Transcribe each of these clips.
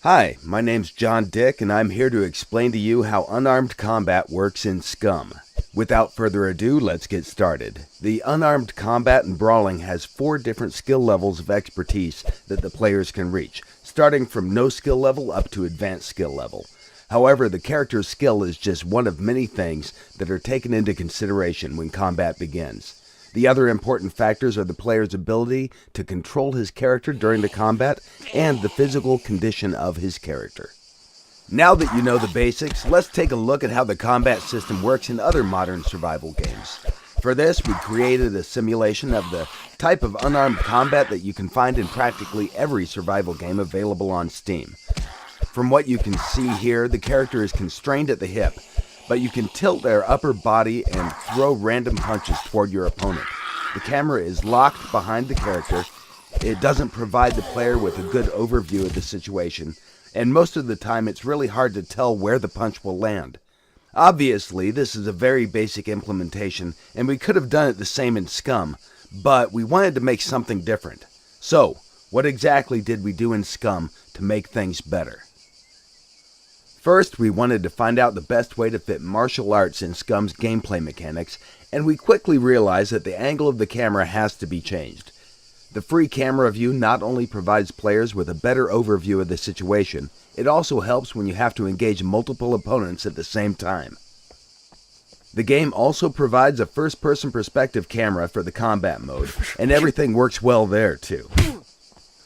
Hi, my name's John Dick, and I'm here to explain to you how unarmed combat works in Scum. Without further ado, let's get started. The unarmed combat in brawling has 4 different skill levels of expertise that the players can reach, starting from no skill level up to advanced skill level. However, the character's skill is just one of many things that are taken into consideration when combat begins. The other important factors are the player's ability to control his character during the combat and the physical condition of his character. Now that you know the basics, let's take a look at how the combat system works in other modern survival games. For this, we created a simulation of the type of unarmed combat that you can find in practically every survival game available on Steam. From what you can see here, the character is constrained at the hip, but you can tilt their upper body and throw random punches toward your opponent. The camera is locked behind the character. It doesn't provide the player with a good overview of the situation, and most of the time it's really hard to tell where the punch will land. Obviously, this is a very basic implementation, and we could have done it the same in Scum, but we wanted to make something different. So, what exactly did we do in Scum to make things better? First, we wanted to find out the best way to fit martial arts in Scum's gameplay mechanics, and we quickly realized that the angle of the camera has to be changed. The free camera view not only provides players with a better overview of the situation, it also helps when you have to engage multiple opponents at the same time. The game also provides a first-person perspective camera for the combat mode, and everything works well there too.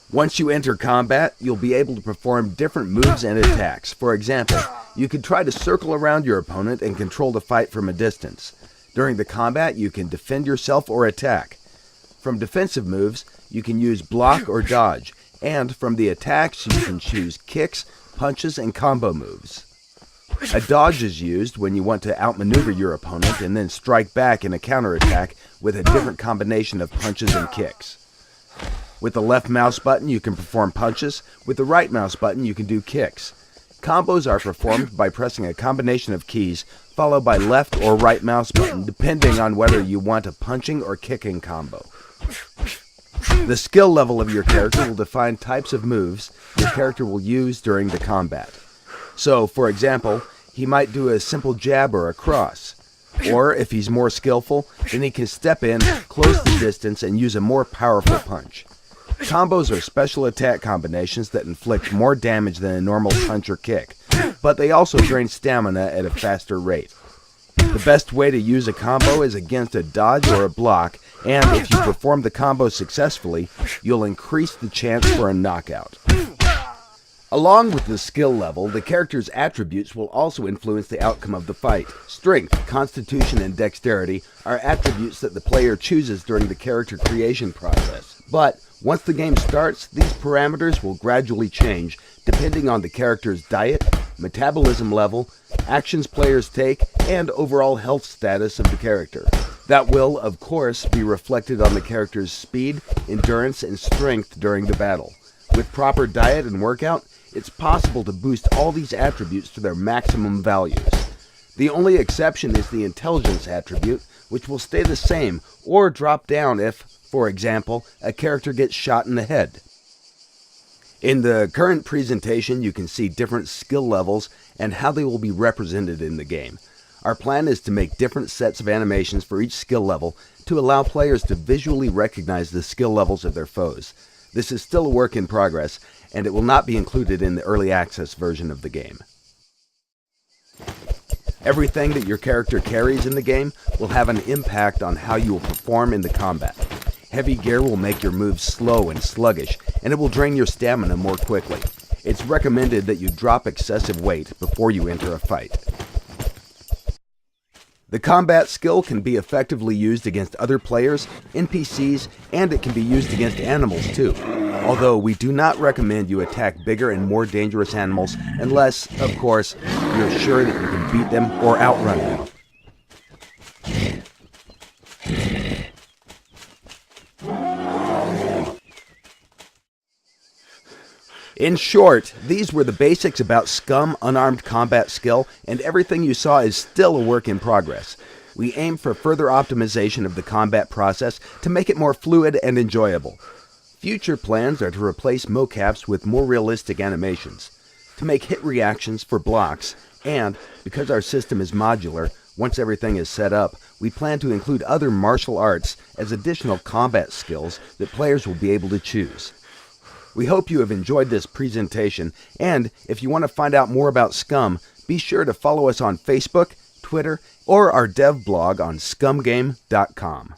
Once you enter combat, you'll be able to perform different moves and attacks. For example, you can try to circle around your opponent and control the fight from a distance. During the combat, you can defend yourself or attack. From defensive moves, you can use block or dodge, and from the attacks, you can choose kicks, punches, and combo moves. A dodge is used when you want to outmaneuver your opponent and then strike back in a counterattack with a different combination of punches and kicks. With the left mouse button, you can perform punches. With the right mouse button, you can do kicks. Combos are performed by pressing a combination of keys, followed by left or right mouse button, depending on whether you want a punching or kicking combo. The skill level of your character will define types of moves your character will use during the combat. So, for example, he might do a simple jab or a cross. Or, if he's more skillful, then he can step in, close the distance, and use a more powerful punch. Combos are special attack combinations that inflict more damage than a normal punch or kick, but they also drain stamina at a faster rate. The best way to use a combo is against a dodge or a block, and if you perform the combo successfully, you'll increase the chance for a knockout. Along with the skill level, the character's attributes will also influence the outcome of the fight. Strength, constitution, and dexterity are attributes that the player chooses during the character creation process. But once the game starts, these parameters will gradually change depending on the character's diet, metabolism level, actions players take, and overall health status of the character. That will, of course, be reflected on the character's speed, endurance, and strength during the battle. With proper diet and workout, it's possible to boost all these attributes to their maximum values. The only exception is the intelligence attribute, which will stay the same or drop down if, for example, a character gets shot in the head. In the current presentation, you can see different skill levels and how they will be represented in the game. Our plan is to make different sets of animations for each skill level to allow players to visually recognize the skill levels of their foes. This is still a work in progress, and it will not be included in the early access version of the game. Everything that your character carries in the game will have an impact on how you will perform in the combat. Heavy gear will make your moves slow and sluggish, and it will drain your stamina more quickly. It's recommended that you drop excessive weight before you enter a fight. The combat skill can be effectively used against other players, NPCs, and it can be used against animals too. Although we do not recommend you attack bigger and more dangerous animals unless, of course, you're sure that you can beat them or outrun them. In short, these were the basics about Scum unarmed combat skill, and everything you saw is still a work in progress. We aim for further optimization of the combat process to make it more fluid and enjoyable. Future plans are to replace mocaps with more realistic animations. to make hit reactions for blocks, and because our system is modular, once everything is set up, we plan to include other martial arts as additional combat skills that players will be able to choose. We hope you have enjoyed this presentation, and if you want to find out more about Scum, be sure to follow us on Facebook, Twitter, or our dev blog on scumgame.com.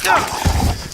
Ugh!